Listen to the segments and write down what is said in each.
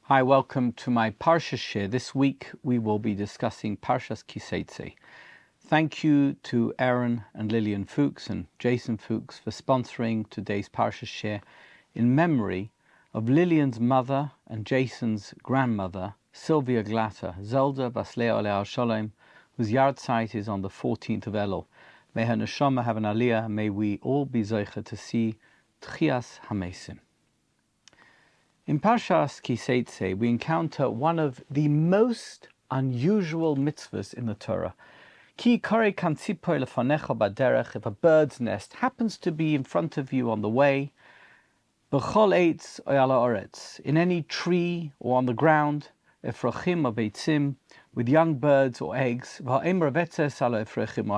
Hi, welcome to my Parsha Shir. This week we will be discussing Parshas Kiseitze. Thank you to Aaron and Lillian Fuchs and Jason Fuchs for sponsoring today's Parsha Shir in memory of Lillian's mother and Jason's grandmother, Sylvia Glatter, Zelda Baslea Oleh Sholem, whose yahrzeit is on the 14th of Elul. May her neshama have an aliyah, may we all be zeicha to see Tchias HaMesim. In Parshas Kiseitze, we encounter one of the most unusual mitzvahs in the Torah. Ki kore kan tzipor lefanecha baderech, if a bird's nest happens to be in front of you on the way, b'chol eitz o ala oretz, in any tree or on the ground, efrochim or beitzim, with young birds or eggs, v'ha'em ravetzes ala efrochim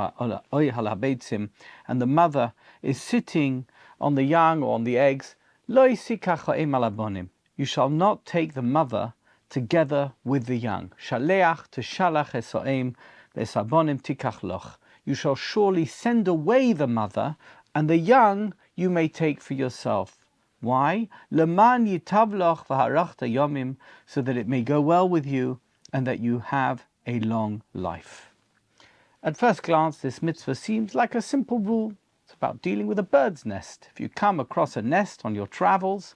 o ala beitzim, and the mother is sitting on the young or on the eggs, lo yisikach ha'em ala bonim. You shall not take the mother together with the young. Shaleach teshalach esoim ve'esabonim tikach loch. You shall surely send away the mother, and the young you may take for yourself. Why? Leman yitav loch v'harachta yomim, so that it may go well with you and that you have a long life. At first glance, this mitzvah seems like a simple rule. It's about dealing with a bird's nest. If you come across a nest on your travels,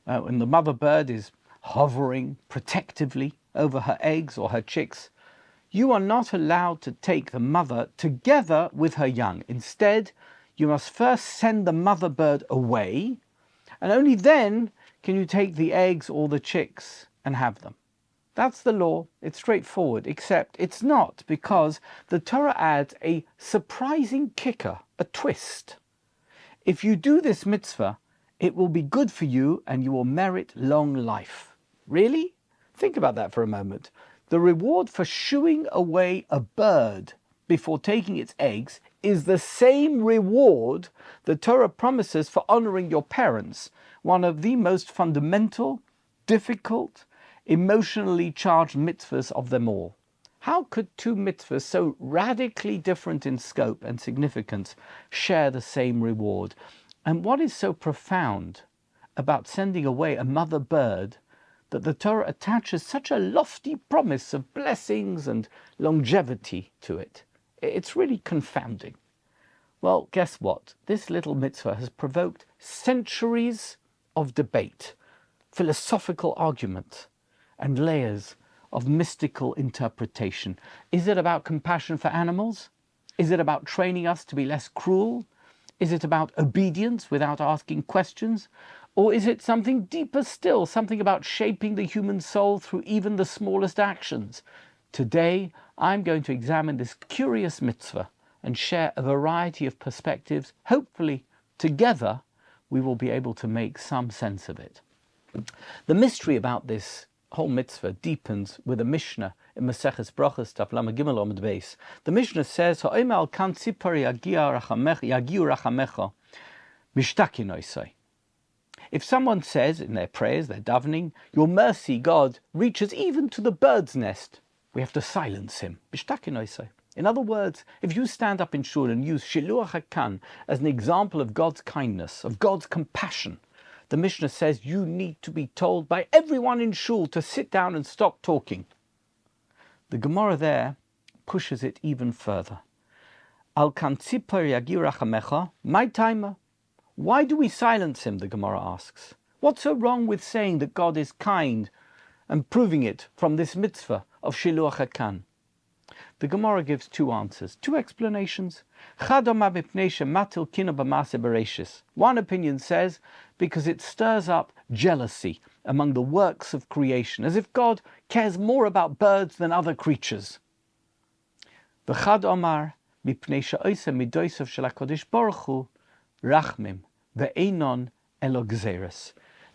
and the mother bird is hovering protectively over her eggs or her chicks, you are not allowed to take the mother together with her young. Instead, you must first send the mother bird away, and only then can you take the eggs or the chicks and have them. That's the law. It's straightforward, except it's not, because the Torah adds a surprising kicker, a twist. If you do this mitzvah, it will be good for you and you will merit long life. Really? Think about that for a moment. The reward for shooing away a bird before taking its eggs is the same reward the Torah promises for honoring your parents, one of the most fundamental, difficult, emotionally charged mitzvahs of them all. How could two mitzvahs so radically different in scope and significance share the same reward? And what is so profound about sending away a mother bird that the Torah attaches such a lofty promise of blessings and longevity to it? It's really confounding. Well, guess what? This little mitzvah has provoked centuries of debate, philosophical argument, and layers of mystical interpretation. Is it about compassion for animals? Is it about training us to be less cruel? Is it about obedience without asking questions? Or is it something deeper still, something about shaping the human soul through even the smallest actions? Today, I'm going to examine this curious mitzvah and share a variety of perspectives. Hopefully, together, we will be able to make some sense of it. The mystery about this whole mitzvah deepens with a Mishnah in Maseches Brachos, Daf Lamed Gimel Amud Beis. The Mishnah says, "Ha'omer al kan tzipor yagiu rachamecha mishtakin oisai." If someone says in their prayers, their davening, "Your mercy, God, reaches even to the bird's nest," we have to silence him. Mishtakin oisai. In other words, if you stand up in shul and use shiluach hakan as an example of God's kindness, of God's compassion, the Mishnah says you need to be told by everyone in shul to sit down and stop talking. The Gemara there pushes it even further. Al kan tzipor yagiu rachamecha, my timer. Why do we silence him, the Gemara asks? What's so wrong with saying that God is kind and proving it from this mitzvah of shiluach hakan? The Gemara gives two answers, two explanations. One opinion says because it stirs up jealousy among the works of creation, as if God cares more about birds than other creatures. And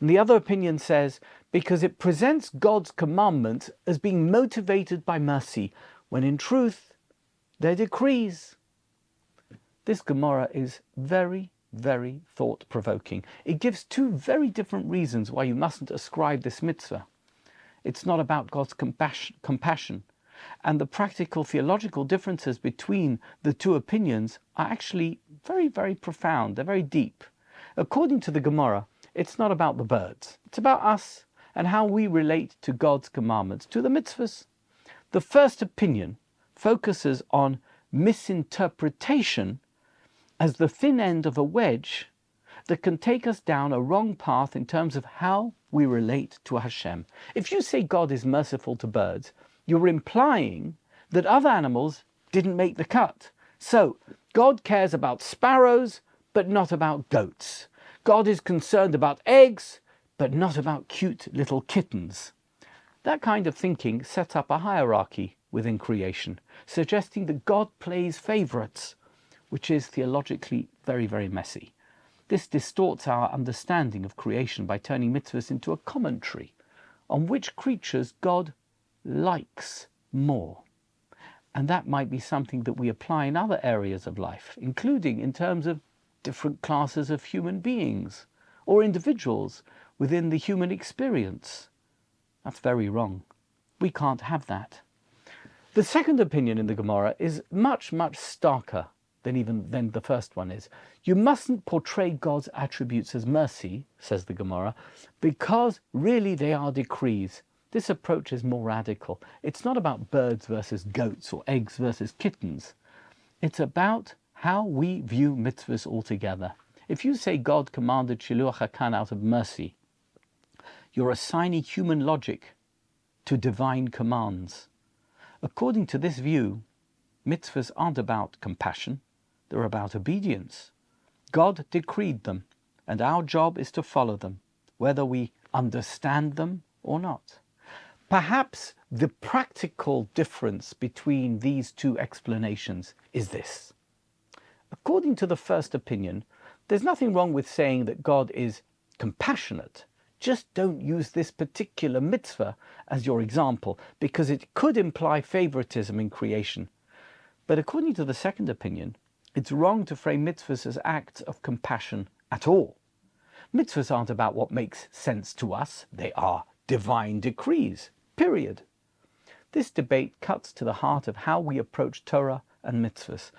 the other opinion says because it presents God's commandments as being motivated by mercy, when in truth they're decrees. This Gemara is very, very thought-provoking. It gives two very different reasons why you mustn't ascribe this mitzvah. It's not about God's compassion. And the practical theological differences between the two opinions are actually very, very profound. They're very deep. According to the Gemara, it's not about the birds. It's about us. and how we relate to God's commandments, to the mitzvahs. The first opinion focuses on misinterpretation as the thin end of a wedge that can take us down a wrong path in terms of how we relate to Hashem. If you say God is merciful to birds, you're implying that other animals didn't make the cut. So, God cares about sparrows, but not about goats. God is concerned about eggs, but not about cute little kittens. That kind of thinking sets up a hierarchy within creation, suggesting that God plays favourites, which is theologically very, very messy. This distorts our understanding of creation by turning mitzvahs into a commentary on which creatures God likes more. And that might be something that we apply in other areas of life, including in terms of different classes of human beings or individuals within the human experience. That's very wrong. We can't have that. The second opinion in the Gemara is much, much starker than the first one is. You mustn't portray God's attributes as mercy, says the Gemara, because really they are decrees. This approach is more radical. It's not about birds versus goats or eggs versus kittens. It's about how we view mitzvahs altogether. If you say God commanded Shiluach HaKan out of mercy, you're assigning human logic to divine commands. According to this view, mitzvahs aren't about compassion, they're about obedience. God decreed them, and our job is to follow them, whether we understand them or not. Perhaps the practical difference between these two explanations is this. According to the first opinion, there's nothing wrong with saying that God is compassionate. Just don't use this particular mitzvah as your example, because it could imply favoritism in creation. But according to the second opinion, it's wrong to frame mitzvahs as acts of compassion at all. Mitzvahs aren't about what makes sense to us. They are divine decrees, period. This debate cuts to the heart of how we approach Torah and mitzvahs.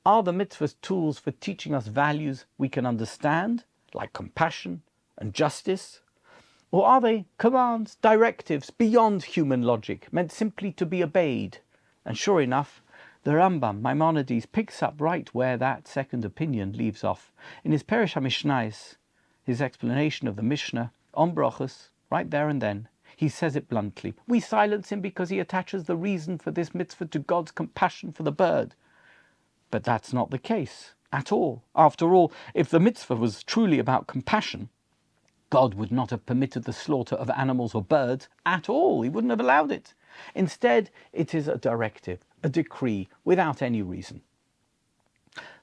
Are the mitzvahs tools for teaching us values we can understand, like compassion and justice? Or are they commands, directives beyond human logic, meant simply to be obeyed? And sure enough, the Ramban, Maimonides, picks up right where that second opinion leaves off. In his Perush HaMishnayos, his explanation of the Mishnah, on Brachos, right there and then, he says it bluntly. We silence him because he attaches the reason for this mitzvah to God's compassion for the bird. But that's not the case at all. After all, if the mitzvah was truly about compassion, God would not have permitted the slaughter of animals or birds at all. He wouldn't have allowed it. Instead, it is a directive, a decree, without any reason.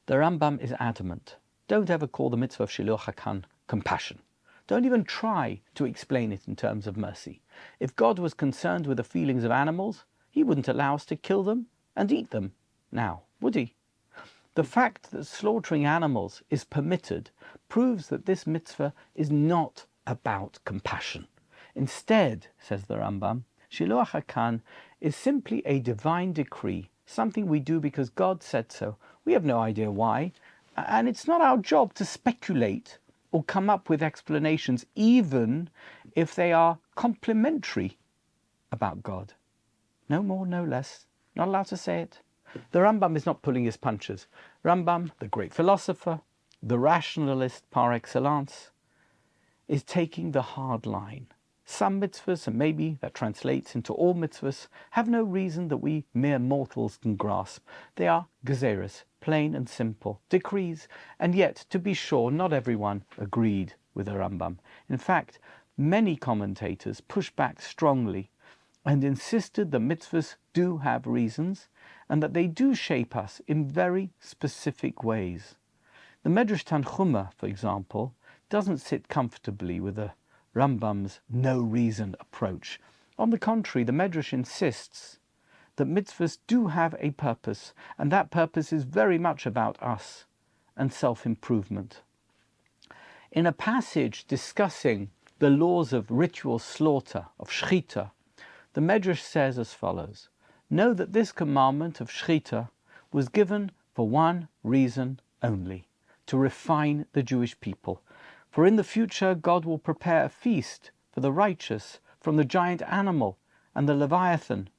The Rambam is adamant. Don't ever call the mitzvah of Shiluach HaKan compassion. Don't even try to explain it in terms of mercy. If God was concerned with the feelings of animals, he wouldn't allow us to kill them and eat them now, would he? The fact that slaughtering animals is permitted proves that this mitzvah is not about compassion. Instead, says the Rambam, Shiluach HaKan is simply a divine decree, something we do because God said so. We have no idea why, and it's not our job to speculate or come up with explanations, even if they are complimentary about God. No more, no less. Not allowed to say it. The Rambam is not pulling his punches. Rambam, the great philosopher, the rationalist par excellence, is taking the hard line. Some mitzvahs, and maybe that translates into all mitzvahs, have no reason that we mere mortals can grasp. They are gezeres, plain and simple, decrees, and yet, to be sure, not everyone agreed with the Rambam. In fact, many commentators pushed back strongly and insisted that mitzvahs do have reasons and that they do shape us in very specific ways. The Medrash Tanchuma, for example, doesn't sit comfortably with the Rambam's no-reason approach. On the contrary, the Medrash insists that mitzvahs do have a purpose, and that purpose is very much about us and self-improvement. In a passage discussing the laws of ritual slaughter, of shechita, the Medrash says as follows: know that this commandment of shechita was given for one reason only, to refine the Jewish people. For in the future God will prepare a feast for for the righteous from the giant animal and the Leviathan.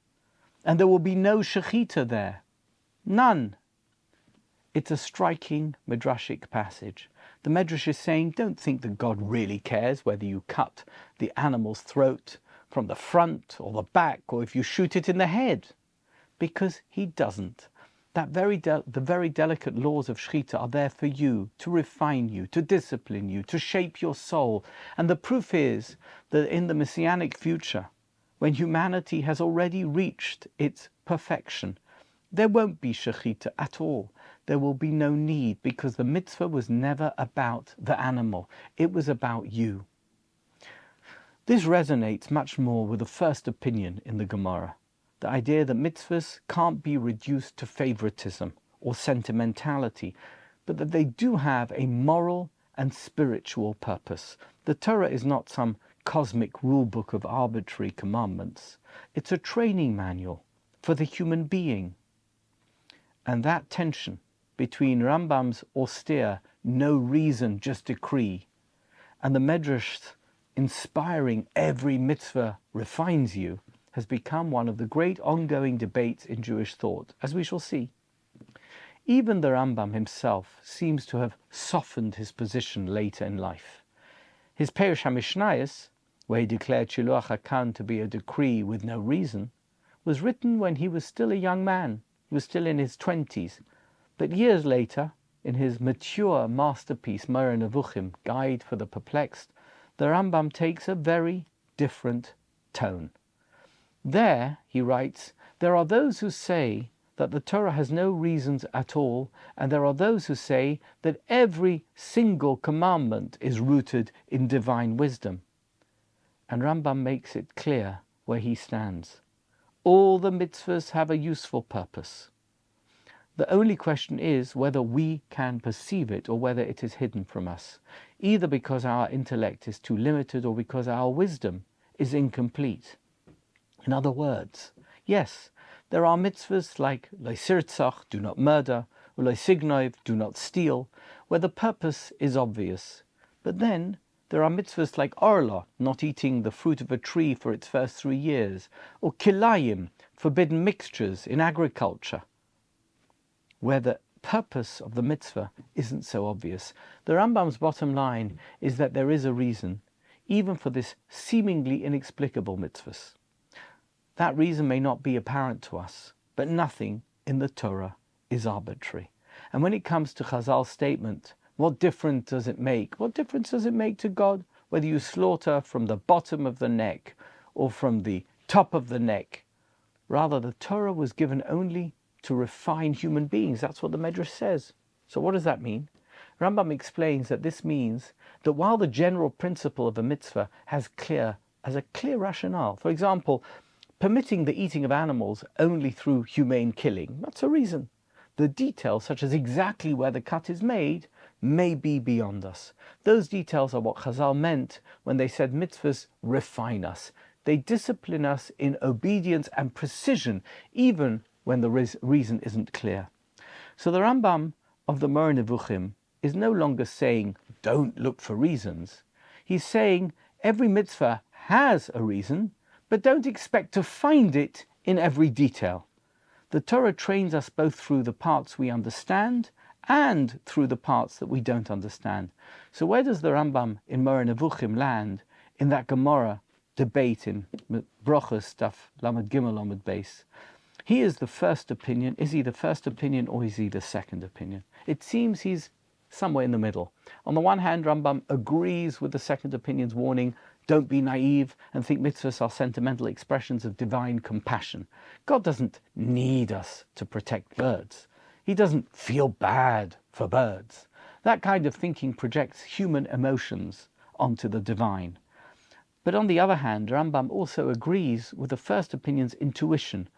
And there will be no shechita there. None. It's a striking midrashic passage. The Medrash is saying, don't think that God really cares whether you cut the animal's throat from the front or the back, or if you shoot it in the head, because he doesn't. The very delicate laws of shechita are there for you, to refine you, to discipline you, to shape your soul. And the proof is that in the Messianic future, when humanity has already reached its perfection, there won't be shechita at all. There will be no need, because the mitzvah was never about the animal. It was about you. This resonates much more with the first opinion in the Gemara, the idea that mitzvahs can't be reduced to favoritism or sentimentality, but that they do have a moral and spiritual purpose. The Torah is not some cosmic rule book of arbitrary commandments. It's a training manual for the human being. And that tension between Rambam's austere, no reason, just decree, and the Medrash's inspiring every mitzvah refines you, has become one of the great ongoing debates in Jewish thought, as we shall see. Even the Rambam himself seems to have softened his position later in life. His Perush HaMishnayos, where he declared Shiluach HaKan to be a decree with no reason, was written when he was still a young man. He was still in his 20s. But years later, in his mature masterpiece, Moreh Nevuchim, Guide for the Perplexed, the Rambam takes a very different tone. There, he writes, there are those who say that the Torah has no reasons at all, and there are those who say that every single commandment is rooted in divine wisdom. And Rambam makes it clear where he stands. All the mitzvahs have a useful purpose. The only question is whether we can perceive it or whether it is hidden from us, either because our intellect is too limited or because our wisdom is incomplete. In other words, yes, there are mitzvahs like lo sirtzach, do not murder, or lo signov, do not steal, where the purpose is obvious. But then there are mitzvahs like orla, not eating the fruit of a tree for its first 3 years, or kilayim, forbidden mixtures in agriculture, where the purpose of the mitzvah isn't so obvious. The Rambam's bottom line is that there is a reason, even for this seemingly inexplicable mitzvahs. That reason may not be apparent to us, but nothing in the Torah is arbitrary. And when it comes to Chazal's statement, what difference does it make? What difference does it make to God whether you slaughter from the bottom of the neck or from the top of the neck? Rather, the Torah was given only to refine human beings. That's what the Medrash says. So what does that mean? Rambam explains that this means that while the general principle of a mitzvah has a clear rationale, for example, permitting the eating of animals only through humane killing, that's a reason. The details, such as exactly where the cut is made, may be beyond us. Those details are what Chazal meant when they said mitzvahs refine us. They discipline us in obedience and precision, even when the reason isn't clear. So the Rambam of the Moreh Nevuchim is no longer saying, don't look for reasons. He's saying every mitzvah has a reason, but don't expect to find it in every detail. The Torah trains us both through the parts we understand and through the parts that we don't understand. So where does the Rambam in Moreh Nevuchim land in that Gemara debate in Brochus stuff Lamed Gimel Lamed Beis? He is the first opinion. Is he the first opinion or is he the second opinion? It seems he's somewhere in the middle. On the one hand, Rambam agrees with the second opinion's warning, don't be naive and think mitzvahs are sentimental expressions of divine compassion. God doesn't need us to protect birds. He doesn't feel bad for birds. That kind of thinking projects human emotions onto the divine. But on the other hand, Rambam also agrees with the first opinion's intuition.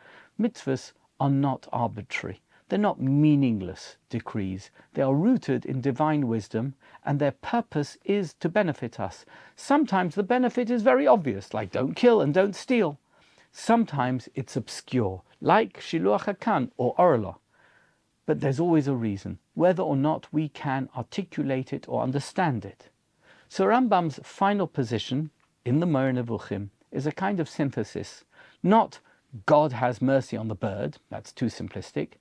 Mitzvahs are not arbitrary. They're not meaningless decrees. They are rooted in divine wisdom, and their purpose is to benefit us. Sometimes the benefit is very obvious, like don't kill and don't steal. Sometimes it's obscure, like Shiluach HaKan or Orla. But there's always a reason, whether or not we can articulate it or understand it. So Rambam's final position in the Moreh Nevuchim is a kind of synthesis. Not God has mercy on the bird, that's too simplistic.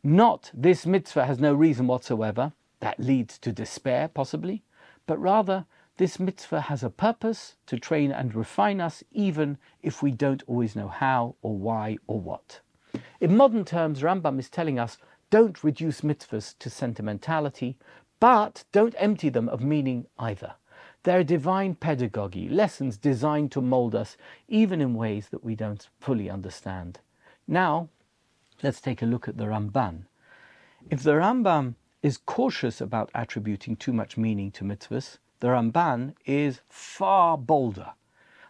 Not this mitzvah has no reason whatsoever, that leads to despair possibly, but rather this mitzvah has a purpose to train and refine us even if we don't always know how or why or what. In modern terms, Rambam is telling us don't reduce mitzvahs to sentimentality, but don't empty them of meaning either. They're divine pedagogy, lessons designed to mold us even in ways that we don't fully understand. Now, let's take a look at the Ramban. If the Rambam is cautious about attributing too much meaning to mitzvahs, the Ramban is far bolder.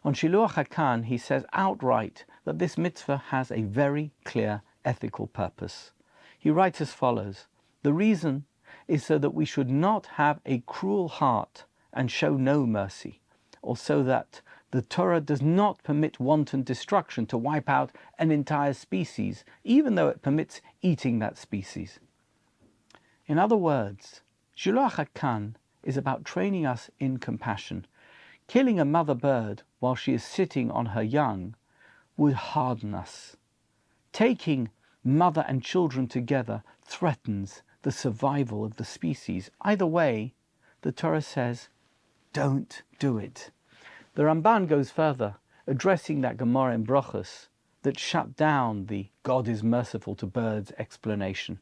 On Shiluach HaKan, he says outright that this mitzvah has a very clear ethical purpose. He writes as follows: the reason is so that we should not have a cruel heart and show no mercy, or so that the Torah does not permit wanton destruction to wipe out an entire species, even though it permits eating that species. In other words, Shiluach HaKan is about training us in compassion. Killing a mother bird while she is sitting on her young would harden us. Taking mother and children together threatens the survival of the species. Either way, the Torah says, don't do it. The Ramban goes further, addressing that Gemara in Brachos that shut down the God is merciful to birds explanation.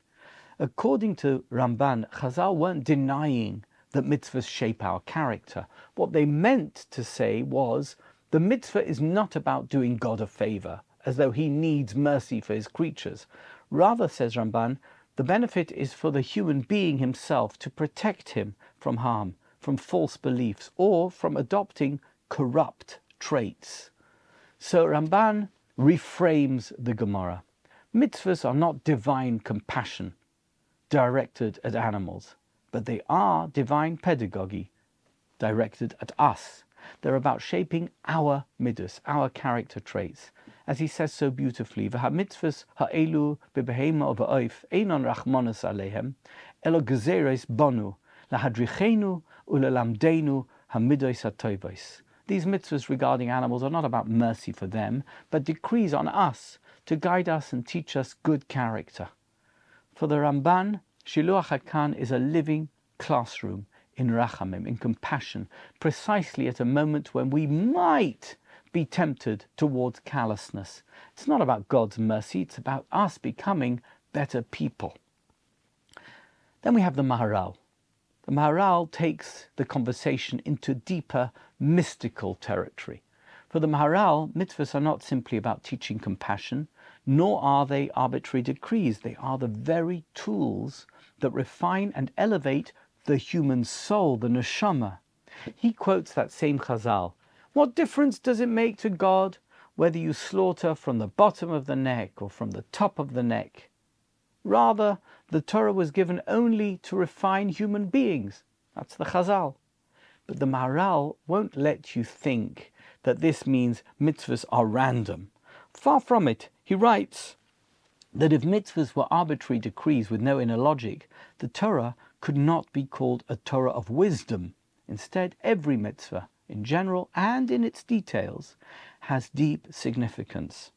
According to Ramban, Chazal weren't denying that mitzvahs shape our character. What they meant to say was, the mitzvah is not about doing God a favor, as though he needs mercy for his creatures. Rather, says Ramban, the benefit is for the human being himself to protect him from harm, from false beliefs, or from adopting corrupt traits. So Ramban reframes the Gemara. Mitzvahs are not divine compassion directed at animals, but they are divine pedagogy directed at us. They're about shaping our midas, our character traits. As he says so beautifully, v'ha-mitzvahs ha'elu b'behema v'oif einon rachmanas alehem, elo gezeres bonu, lahadrichenu ulelamdenu hamidos ha'toivos. These mitzvahs regarding animals are not about mercy for them, but decrees on us to guide us and teach us good character. For the Ramban, Shiluach HaKan is a living classroom in rachamim, in compassion, precisely at a moment when we might be tempted towards callousness. It's not about God's mercy, it's about us becoming better people. Then we have the Maharal. The Maharal takes the conversation into deeper mystical territory. For the Maharal, mitzvahs are not simply about teaching compassion, nor are they arbitrary decrees. They are the very tools that refine and elevate the human soul, the neshama. He quotes that same Chazal. What difference does it make to God whether you slaughter from the bottom of the neck or from the top of the neck? Rather, the Torah was given only to refine human beings. That's the Chazal. But the Maharal won't let you think that this means mitzvahs are random. Far from it. He writes that if mitzvahs were arbitrary decrees with no inner logic, the Torah could not be called a Torah of wisdom. Instead, every mitzvah, in general and in its details, has deep significance.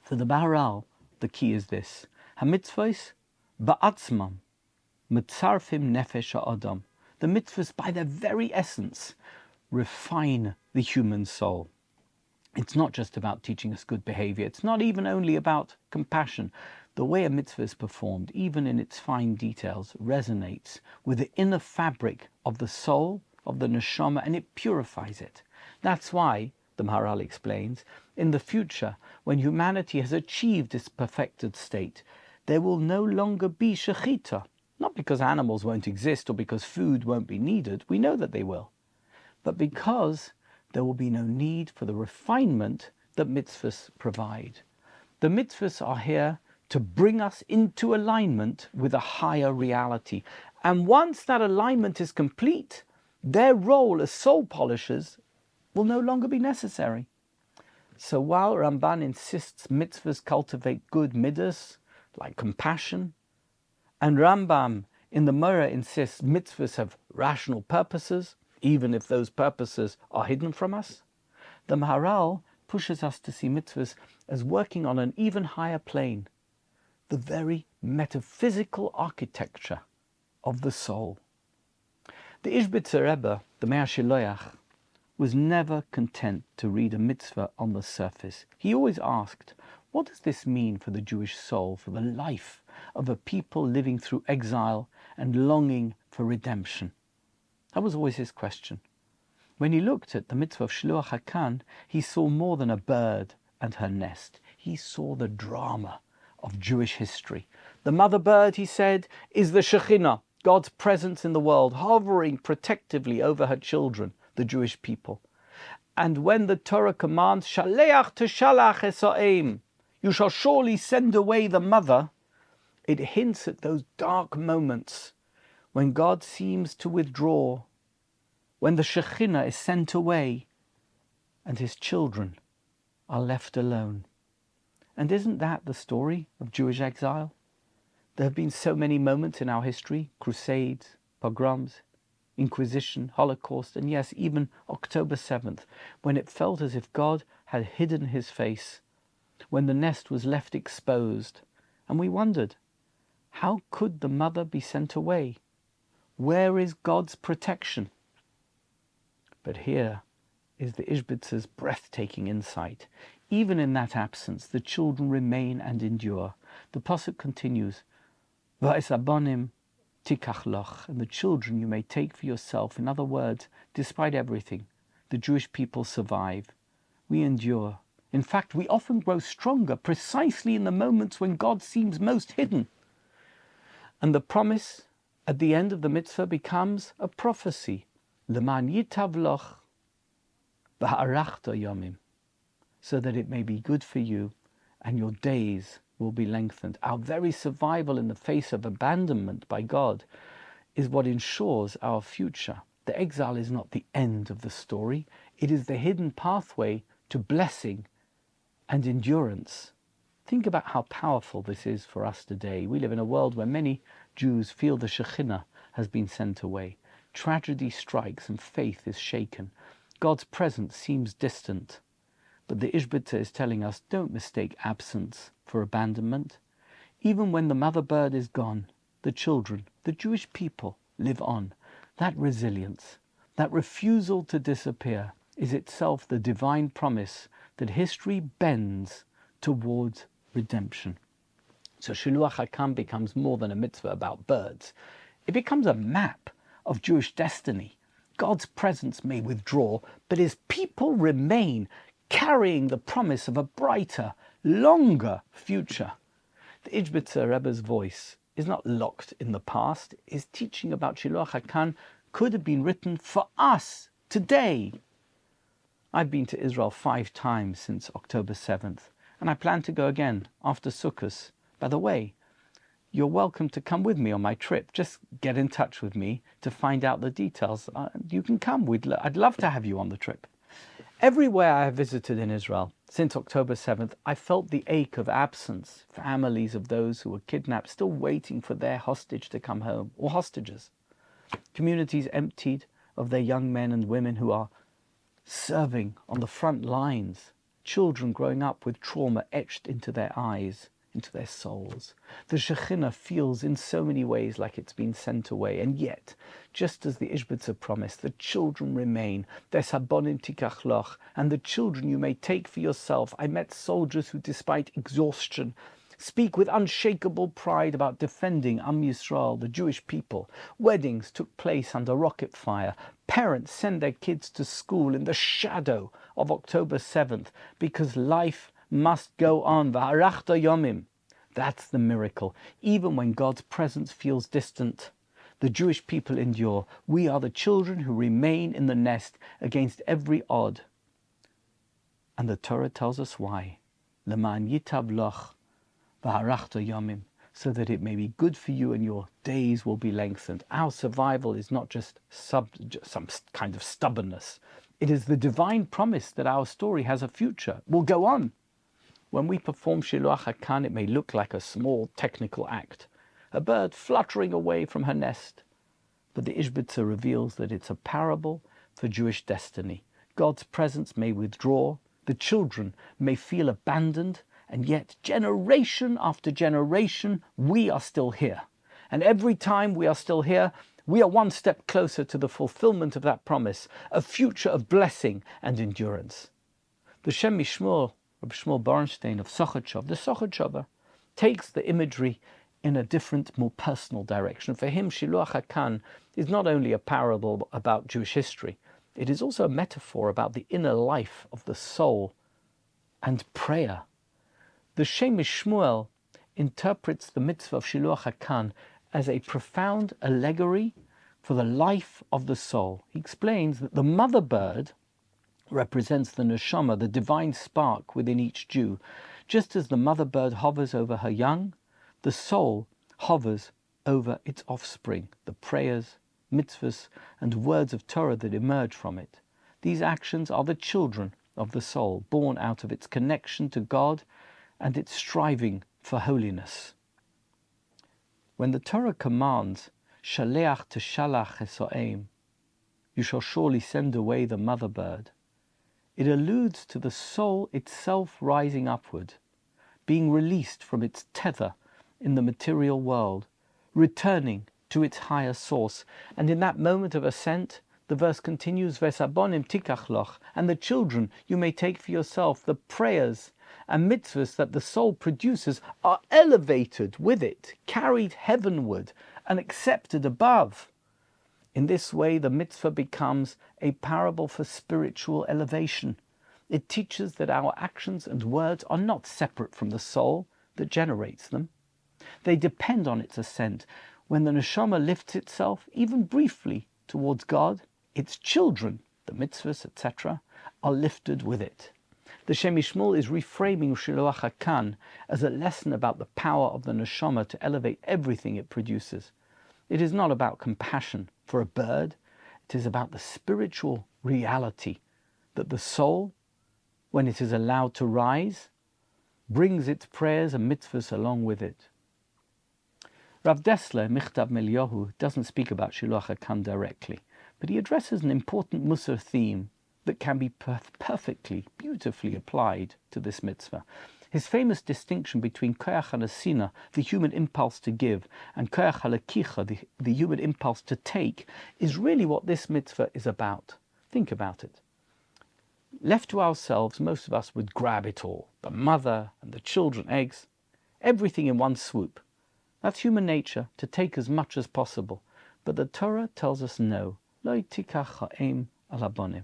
For the Maharal, the key is this: ha-mitzvahs ba'atzmam mitzarfim nefesh ha'adam. The mitzvahs, by their very essence, refine the human soul. It's not just about teaching us good behavior. It's not even only about compassion. The way a mitzvah is performed, even in its fine details, resonates with the inner fabric of the soul, of the neshama, and it purifies it. That's why, the Maharal explains, in the future, when humanity has achieved its perfected state, there will no longer be shechita. Not because animals won't exist or because food won't be needed. We know that they will. But because there will be no need for the refinement that mitzvahs provide. The mitzvahs are here to bring us into alignment with a higher reality. And once that alignment is complete, their role as soul polishers will no longer be necessary. So while Ramban insists mitzvahs cultivate good midas, like compassion, and Rambam in the Moreh insists mitzvahs have rational purposes, even if those purposes are hidden from us, The Maharal pushes us to see mitzvahs as working on an even higher plane, the very metaphysical architecture of the soul. The Ishbitzer Rebbe, the Meir Shiloach, was never content to read a mitzvah on the surface. He always asked, what does this mean for the Jewish soul, for the life of a people living through exile and longing for redemption? That was always his question. When he looked at the mitzvah of Shiluach HaKan, he saw more than a bird and her nest. He saw the drama of Jewish history. The mother bird, he said, is the Shekhinah, God's presence in the world, hovering protectively over her children, the Jewish people. And when the Torah commands, Shaleach teshalach eso'im, you shall surely send away the mother, it hints at those dark moments when God seems to withdraw, when the Shekhinah is sent away and his children are left alone. And isn't that the story of Jewish exile? There have been so many moments in our history, crusades, pogroms, Inquisition, Holocaust, and yes, even October 7th, when it felt as if God had hidden his face, when the nest was left exposed, and we wondered, how could the mother be sent away? Where is God's protection? But here is the Ishbitzer's breathtaking insight. Even in that absence, the children remain and endure. The pasuk continues, Va'esabonim tikach loch, and the children you may take for yourself. In other words, despite everything, the Jewish people survive. We endure. In fact, we often grow stronger precisely in the moments when God seems most hidden. And the promise at the end of the mitzvah becomes a prophecy. Leman yitav loch v'ha'arachta yomim, so that it may be good for you and your days will be lengthened. Our very survival in the face of abandonment by God is what ensures our future. The exile is not the end of the story. It is the hidden pathway to blessing and endurance. Think about how powerful this is for us today. We live in a world where many Jews feel the Shekhinah has been sent away. Tragedy strikes and faith is shaken. God's presence seems distant. But the Ishbitzer is telling us, don't mistake absence for abandonment. Even when the mother bird is gone, the children, the Jewish people, live on. That resilience, that refusal to disappear, is itself the divine promise that history bends towards redemption. So Shiluach HaKam becomes more than a mitzvah about birds. It becomes a map of Jewish destiny. God's presence may withdraw, but his people remain, carrying the promise of a brighter, longer future. The Ishbitzer Rebbe's voice is not locked in the past. His teaching about Shiluach HaKan could have been written for us today. I've been to Israel 5 times since October 7th, and I plan to go again after Sukkot. By the way, you're welcome to come with me on my trip. Just get in touch with me to find out the details. You can come. I'd love to have you on the trip. Everywhere I have visited in Israel since October 7th, I felt the ache of absence. Families of those who were kidnapped still waiting for their hostage to come home, or hostages. Communities emptied of their young men and women who are serving on the front lines. Children growing up with trauma etched into their eyes, into their souls. The Shekhinah feels in so many ways like it's been sent away, and yet, just as the Ishbitzer promised, the children remain. Thesabonim tikach loch, and the children you may take for yourself. I met soldiers who, despite exhaustion, speak with unshakable pride about defending Am Yisrael, the Jewish people. Weddings took place under rocket fire. Parents send their kids to school in the shadow of October 7th because life must go on. V'harachta yomim. That's the miracle. Even when God's presence feels distant, the Jewish people endure. We are the children who remain in the nest against every odd. And the Torah tells us why. Leman yitav loch v'harachta yomim, so that it may be good for you and your days will be lengthened. Our survival is not just some kind of stubbornness. It is the divine promise that our story has a future, will go on. When we perform Shiluach HaKan, it may look like a small technical act, a bird fluttering away from her nest. But the Ishbitzer reveals that it's a parable for Jewish destiny. God's presence may withdraw, the children may feel abandoned, and yet generation after generation, we are still here. And every time we are still here, we are one step closer to the fulfillment of that promise, a future of blessing and endurance. The Shem Mishmur, Rabbi Shmuel Borenstein of Sochotchov, the Sochotchover, takes the imagery in a different, more personal direction. For him, Shiluach HaKan is not only a parable about Jewish history, it is also a metaphor about the inner life of the soul and prayer. The Shem Mishmuel interprets the mitzvah of Shiluach HaKan as a profound allegory for the life of the soul. He explains that the mother bird represents the neshama, the divine spark within each Jew. Just as the mother bird hovers over her young, the soul hovers over its offspring, the prayers, mitzvahs, and words of Torah that emerge from it. These actions are the children of the soul, born out of its connection to God and its striving for holiness. When the Torah commands, Shaleach teshalach eso'im, you shall surely send away the mother bird, it alludes to the soul itself rising upward, being released from its tether in the material world, returning to its higher source. And in that moment of ascent, the verse continues, Vesabonim tikachloch, and the children you may take for yourself. The prayers and mitzvahs that the soul produces are elevated with it, carried heavenward and accepted above. In this way, the mitzvah becomes a parable for spiritual elevation. It teaches that our actions and words are not separate from the soul that generates them. They depend on its ascent. When the neshama lifts itself, even briefly, towards God, its children, the mitzvahs, etc., are lifted with it. The Shem Mishmuel is reframing Shiluach HaKan as a lesson about the power of the neshama to elevate everything it produces. It is not about compassion for a bird. It is about the spiritual reality that the soul, when it is allowed to rise, brings its prayers and mitzvahs along with it. Rav Dessler, Michtav Meliohu, doesn't speak about Shiluach HaKan directly, but he addresses an important Musar theme that can be perfectly, beautifully applied to this mitzvah. His famous distinction between koyach hanasina, the human impulse to give, and koyach halakicha, the human impulse to take, is really what this mitzvah is about. Think about it. Left to ourselves, most of us would grab it all, the mother and the children, eggs, everything in one swoop. That's human nature, to take as much as possible. But the Torah tells us no. Lo tikach ha'em al habonim.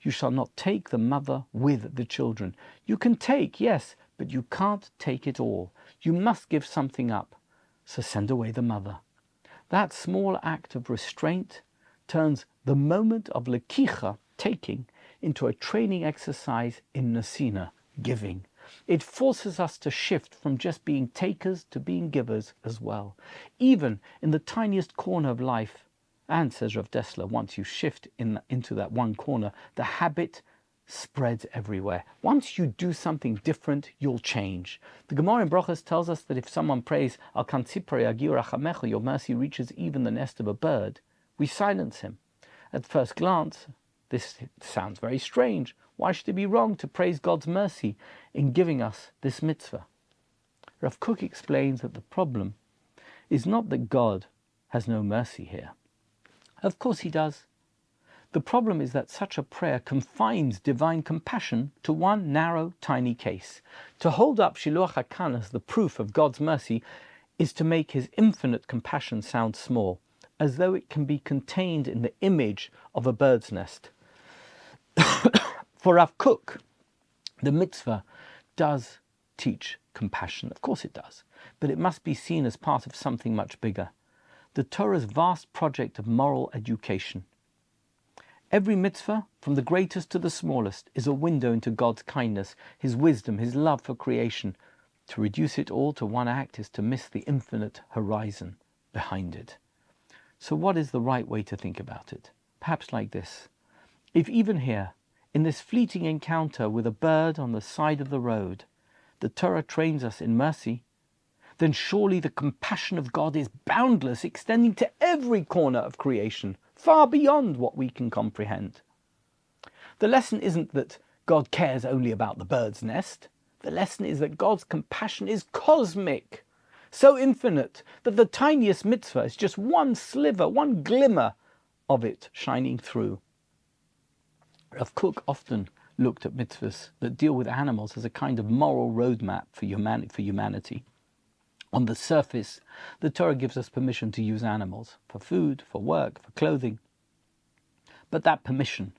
You shall not take the mother with the children. You can take, yes, but you can't take it all. You must give something up. So send away the mother. That small act of restraint turns the moment of lekicha, taking, into a training exercise in nesina, giving. It forces us to shift from just being takers to being givers as well. Even in the tiniest corner of life, and, says Rav Dessler, once you shift into that one corner, the habit spreads everywhere. Once you do something different, you'll change. The Gemara in Brachos tells us that if someone prays, Al kan tzipori yagiu rachamecha, your mercy reaches even the nest of a bird, we silence him. At first glance, this sounds very strange. Why should it be wrong to praise God's mercy in giving us this mitzvah? Rav Kook explains that the problem is not that God has no mercy here. Of course he does. The problem is that such a prayer confines divine compassion to one narrow, tiny case. To hold up Shiluach HaKan as the proof of God's mercy is to make his infinite compassion sound small, as though it can be contained in the image of a bird's nest. For Rav Kook, the mitzvah does teach compassion. Of course it does. But it must be seen as part of something much bigger. The Torah's vast project of moral education. Every mitzvah, from the greatest to the smallest, is a window into God's kindness, his wisdom, his love for creation. To reduce it all to one act is to miss the infinite horizon behind it. So what is the right way to think about it? Perhaps like this. If even here, in this fleeting encounter with a bird on the side of the road, the Torah trains us in mercy, then surely the compassion of God is boundless, extending to every corner of creation, far beyond what we can comprehend. The lesson isn't that God cares only about the bird's nest. The lesson is that God's compassion is cosmic, so infinite that the tiniest mitzvah is just one sliver, one glimmer of it shining through. Rav Kook often looked at mitzvahs that deal with animals as a kind of moral roadmap for humanity. On the surface, the Torah gives us permission to use animals for food, for work, for clothing. But that permission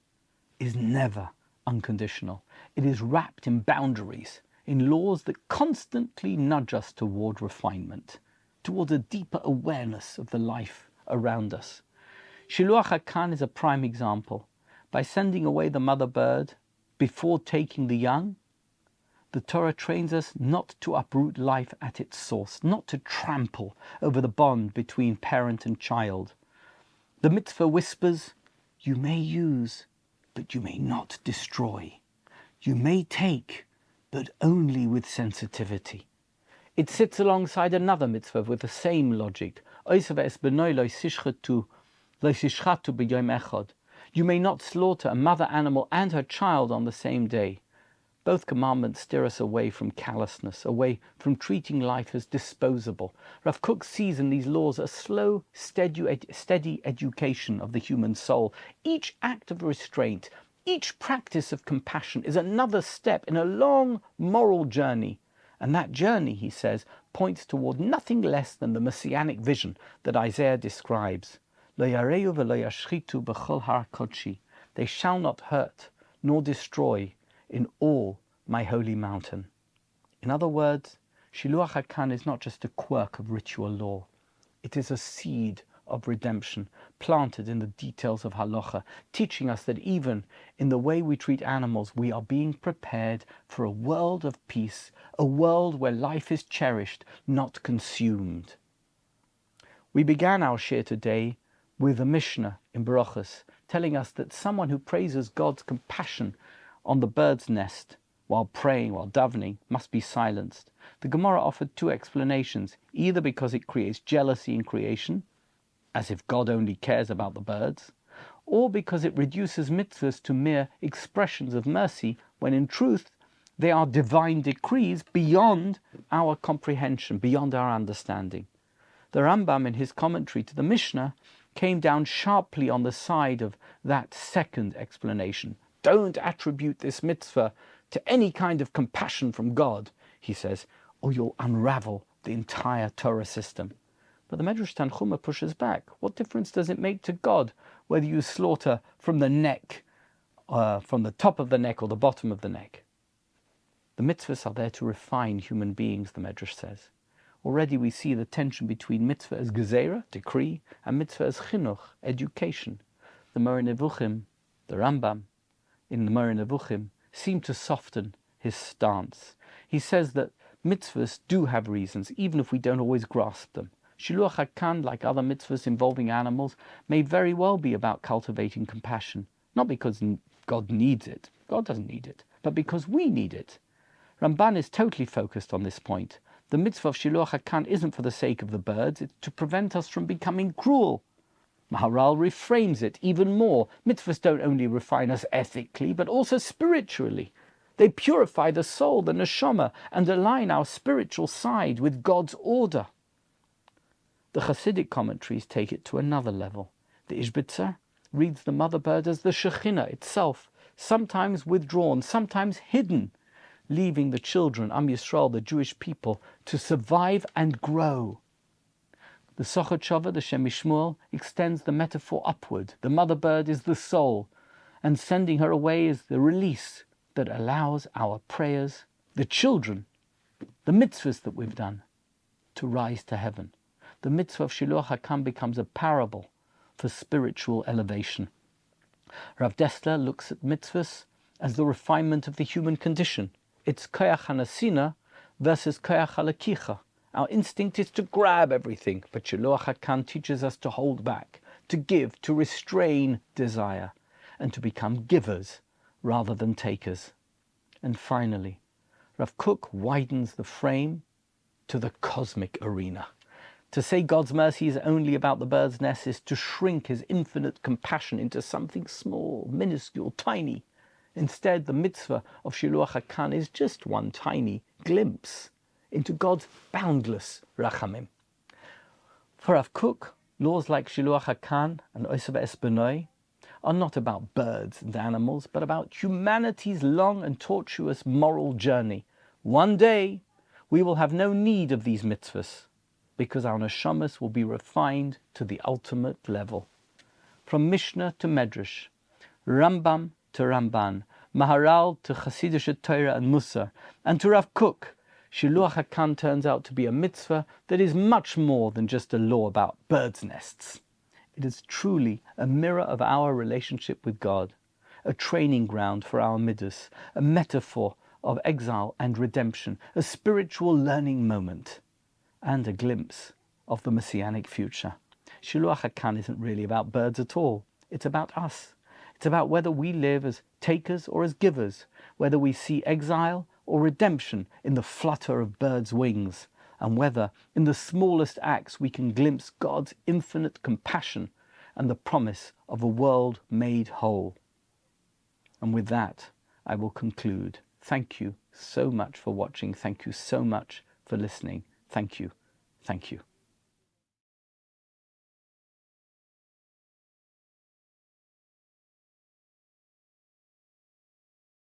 is never unconditional. It is wrapped in boundaries, in laws that constantly nudge us toward refinement, toward a deeper awareness of the life around us. Shiluach HaKan is a prime example. By sending away the mother bird before taking the young, the Torah trains us not to uproot life at its source, not to trample over the bond between parent and child. The mitzvah whispers, you may use, but you may not destroy. You may take, but only with sensitivity. It sits alongside another mitzvah with the same logic. You may not slaughter a mother animal and her child on the same day. Both commandments steer us away from callousness, away from treating life as disposable. Rav Kook sees in these laws a slow, steady education of the human soul. Each act of restraint, each practice of compassion is another step in a long moral journey. And that journey, he says, points toward nothing less than the messianic vision that Isaiah describes. Lo yareu v'lo yashchitu b'chol har kodshi. They shall not hurt nor destroy in all my holy mountain. In other words, Shiluach HaKan is not just a quirk of ritual law. It is a seed of redemption planted in the details of halacha, teaching us that even in the way we treat animals, we are being prepared for a world of peace, a world where life is cherished, not consumed. We began our shir today with a Mishnah in Brachos, telling us that someone who praises God's compassion on the bird's nest while praying, while davening, must be silenced. The Gemara offered two explanations, either because it creates jealousy in creation, as if God only cares about the birds, or because it reduces mitzvahs to mere expressions of mercy, when in truth they are divine decrees beyond our comprehension, beyond our understanding. The Rambam, in his commentary to the Mishnah, came down sharply on the side of that second explanation. Don't attribute this mitzvah to any kind of compassion from God, he says, or you'll unravel the entire Torah system. But the Medrash Tanchuma pushes back. What difference does it make to God whether you slaughter from the neck, from the top of the neck or the bottom of the neck? The mitzvahs are there to refine human beings, the Medrash says. Already we see the tension between mitzvah as gezerah, decree, and mitzvah as chinuch, education. The Moreh Nevuchim, the Rambam, in the Moreh Nevuchim, seem to soften his stance. He says that mitzvahs do have reasons, even if we don't always grasp them. Shiluach HaKan, like other mitzvahs involving animals, may very well be about cultivating compassion, not because God needs it, God doesn't need it, but because we need it. Ramban is totally focused on this point. The mitzvah of Shiluach HaKan isn't for the sake of the birds, it's to prevent us from becoming cruel. Maharal reframes it even more. Mitzvahs don't only refine us ethically, but also spiritually. They purify the soul, the neshama, and align our spiritual side with God's order. The Hasidic commentaries take it to another level. The Ishbitzer reads the mother bird as the Shekhinah itself, sometimes withdrawn, sometimes hidden, leaving the children, Am Yisrael, the Jewish people, to survive and grow. The Sochot Shava, the Shem Mishmuel, extends the metaphor upward. The mother bird is the soul, and sending her away is the release that allows our prayers, the children, the mitzvahs that we've done, to rise to heaven. The mitzvah of Shiluach HaKan becomes a parable for spiritual elevation. Rav Dessler looks at mitzvahs as the refinement of the human condition. It's koyach hanasina versus koyach halakicha. Our instinct is to grab everything, but Shiluach HaKan teaches us to hold back, to give, to restrain desire, and to become givers rather than takers. And finally, Rav Kook widens the frame to the cosmic arena. To say God's mercy is only about the bird's nest is to shrink his infinite compassion into something small, minuscule, tiny. Instead, the mitzvah of Shiluach HaKan is just one tiny glimpse into God's boundless rachamim. For Rav Kook, laws like Shiluach HaKan and Osav Es Benoi are not about birds and animals, but about humanity's long and tortuous moral journey. One day, we will have no need of these mitzvahs, because our neshamas will be refined to the ultimate level. From Mishnah to Medrash, Rambam to Ramban, Maharal to Hasidic Torah and Musar, and to Rav Kook, Shiluach HaKan turns out to be a mitzvah that is much more than just a law about birds' nests. It is truly a mirror of our relationship with God, a training ground for our midas, a metaphor of exile and redemption, a spiritual learning moment, and a glimpse of the messianic future. Shiluach HaKan isn't really about birds at all. It's about us. It's about whether we live as takers or as givers, whether we see exile or redemption in the flutter of birds' wings, and whether in the smallest acts we can glimpse God's infinite compassion and the promise of a world made whole. And with that, I will conclude. Thank you so much for watching. Thank you so much for listening. Thank you. Thank you.